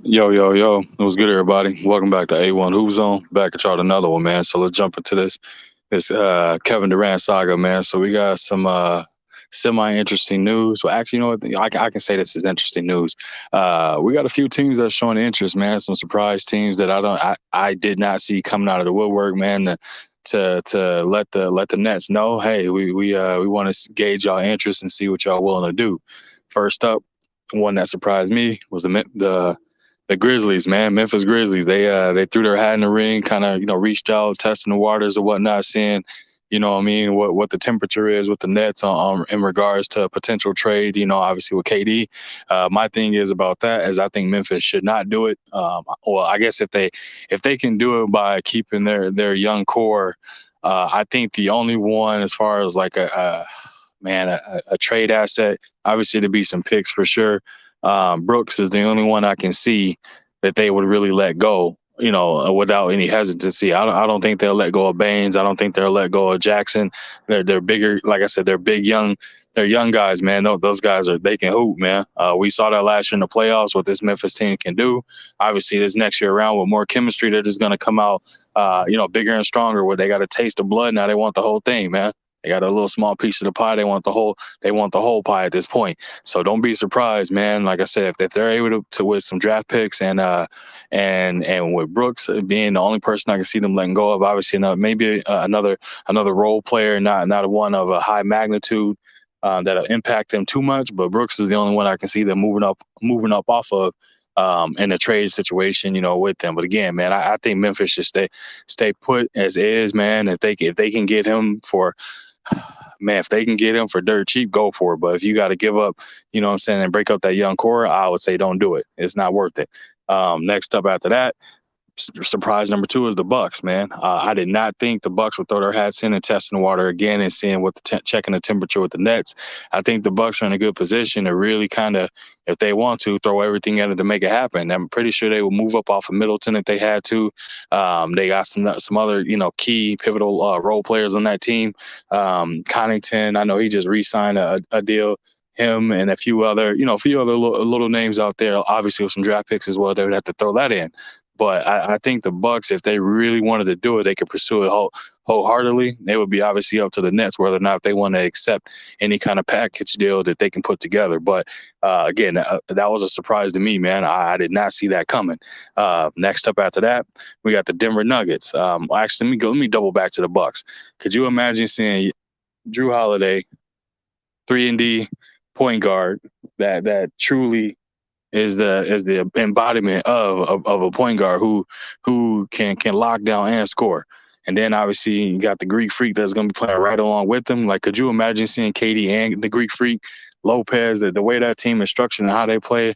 Yo, yo, yo. It was good, everybody. Welcome back to A1 Hoop Zone. Back at y'all with another one, man. So let's jump into this Kevin Durant saga, man. So we got some semi-interesting news. Well, actually, you know what? I can say this is interesting news. We got a few teams that are showing interest, man. Some surprise teams that I did not see coming out of the woodwork, man. To let the Nets know, hey, we want to gauge y'all interest and see what y'all willing to do. First up, one that surprised me was the Grizzlies, man, Memphis Grizzlies. They threw their hat in the ring, kind of reached out, testing the waters or whatnot, seeing what I mean, what the temperature is with the Nets on in regards to a potential trade. Obviously with KD. My thing is about that is I think Memphis should not do it. Well, I guess if they can do it by keeping their young core, I think the only one as far as like a trade asset, obviously to be some picks for sure. Brooks is the only one I can see that they would really let go, without any hesitancy. I don't think they'll let go of Baines. I don't think they'll let go of Jackson. They're bigger, like I said, they're young guys, man. Those guys they can hoop, man. We saw that last year in the playoffs, what this Memphis team can do. Obviously, this next year around with more chemistry, they're just going to come out, bigger and stronger. Where they got a taste of blood now, they want the whole thing, man. They got a little small piece of the pie. They want the whole. They want the whole pie at this point. So don't be surprised, man. Like I said, if they're able to with some draft picks and with Brooks being the only person I can see them letting go of, obviously maybe another role player, not one of a high magnitude that'll impact them too much. But Brooks is the only one I can see them moving up off of. In a trade situation, with them. But again, man, I think Memphis should stay put as is, man. If they can get him for man, if they can get him for dirt cheap, go for it. But if you got to give up, what I'm saying, and break up that young core, I would say don't do it. It's not worth it. Next up after that, surprise number two is the Bucks, man. I did not think the Bucks would throw their hats in and testing the water again and seeing what checking the temperature with the Nets. I think the Bucks are in a good position to really kind of, if they want to, throw everything at it to make it happen. I'm pretty sure they will move up off of Middleton if they had to. They got some other key pivotal role players on that team. Connington, I know he just re-signed a deal. Him and a few other little names out there, obviously with some draft picks as well. They would have to throw that in. But I think the Bucks, if they really wanted to do it, they could pursue it wholeheartedly. They would be obviously up to the Nets whether or not if they want to accept any kind of package deal that they can put together. But again, that was a surprise to me, man. I did not see that coming. Next up after that, we got the Denver Nuggets. Actually, let me double back to the Bucks. Could you imagine seeing Drew Holiday, 3-and-D point guard that truly is the embodiment of a point guard who can lock down and score. And then obviously you got the Greek Freak that's going to be playing right along with them. Like, could you imagine seeing KD and the Greek Freak, Lopez, the way that team is structured and how they play,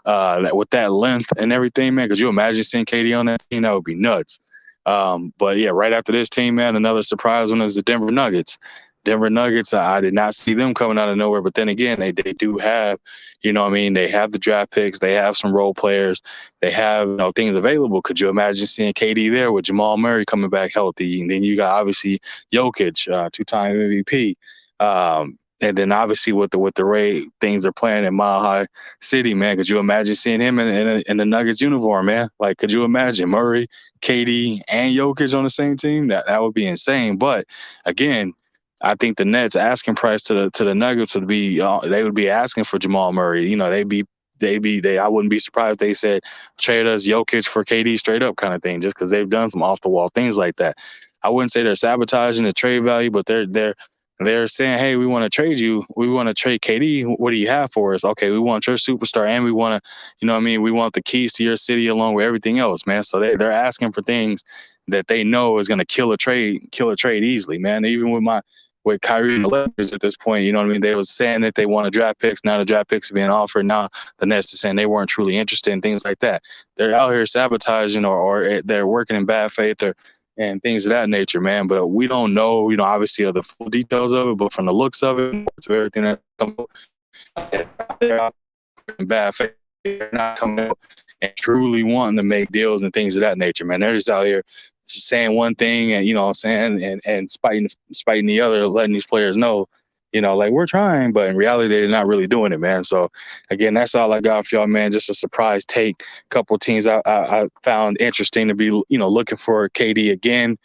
with that length and everything, man? Could you imagine seeing KD on that team? That would be nuts. But yeah, right after this team, man, another surprise one is the Denver Nuggets. Denver Nuggets, I did not see them coming out of nowhere. But then again, they do have, what I mean, they have the draft picks, they have some role players, they have things available. Could you imagine seeing KD there with Jamal Murray coming back healthy? And then you got obviously Jokic, two-time MVP. And then obviously with the way things are playing in Mile High City, man, could you imagine seeing him in the Nuggets uniform, man? Like, could you imagine Murray, KD, and Jokic on the same team? That would be insane. But again, I think the Nets asking price to the Nuggets would be they would be asking for Jamal Murray. I wouldn't be surprised if they said trade us Jokic for KD straight up kind of thing, just because they've done some off the wall things like that. I wouldn't say they're sabotaging the trade value, but they're saying, hey, we want to trade you. We want to trade KD. What do you have for us? Okay, we want your superstar, and we want to, we want the keys to your city along with everything else, man. So they're asking for things that they know is going to kill a trade easily, man. Even with Kyrie and the Lakers at this point, you know what I mean? They was saying that they wanted draft picks. Now the draft picks are being offered. Now the Nets are saying they weren't truly interested in things like that. They're out here sabotaging or they're working in bad faith and things of that nature, man. But we don't know, obviously of the full details of it, but from the looks of it, to everything that comes they're out in bad faith. They're not coming out and truly wanting to make deals and things of that nature, man. They're just out here just saying one thing and what I'm saying, and spiting the other, letting these players know, like we're trying, but in reality, they're not really doing it, man. So again, that's all I got for y'all, man. Just a surprise take. Couple teams I found interesting to be, looking for KD again.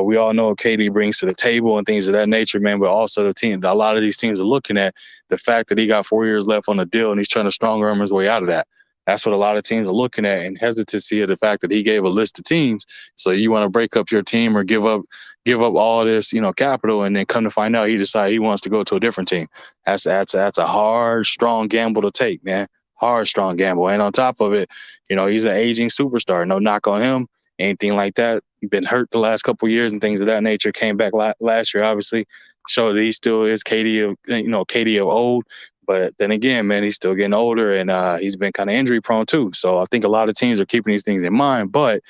We all know what KD brings to the table and things of that nature, man. But also a lot of these teams are looking at the fact that he got 4 years left on the deal and he's trying to strong arm his way out of that. That's what a lot of teams are looking at, and hesitancy of the fact that he gave a list of teams. So you want to break up your team or give up all this, capital, and then come to find out he decided he wants to go to a different team. That's a hard, strong gamble to take, man. Hard, strong gamble. And on top of it, he's an aging superstar. No knock on him, anything like that. He's been hurt the last couple of years and things of that nature. Came back last year, obviously, showed that he still is KD of old. But then again, man, he's still getting older, and he's been kind of injury prone too. So I think a lot of teams are keeping these things in mind. But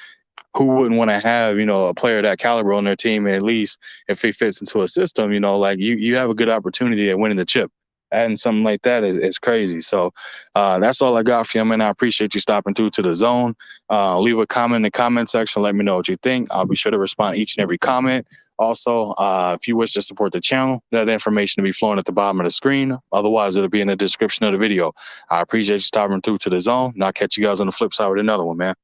who wouldn't want to have, a player of that caliber on their team, at least if he fits into a system, like you have a good opportunity at winning the chip. Adding something like that is crazy. So that's all I got for you, man. I appreciate you stopping through to the zone. Leave a comment in the comment section. Let me know what you think. I'll be sure to respond to each and every comment. Also, if you wish to support the channel, that information will be flowing at the bottom of the screen. Otherwise, it'll be in the description of the video. I appreciate you stopping through to the zone, and I'll catch you guys on the flip side with another one, man.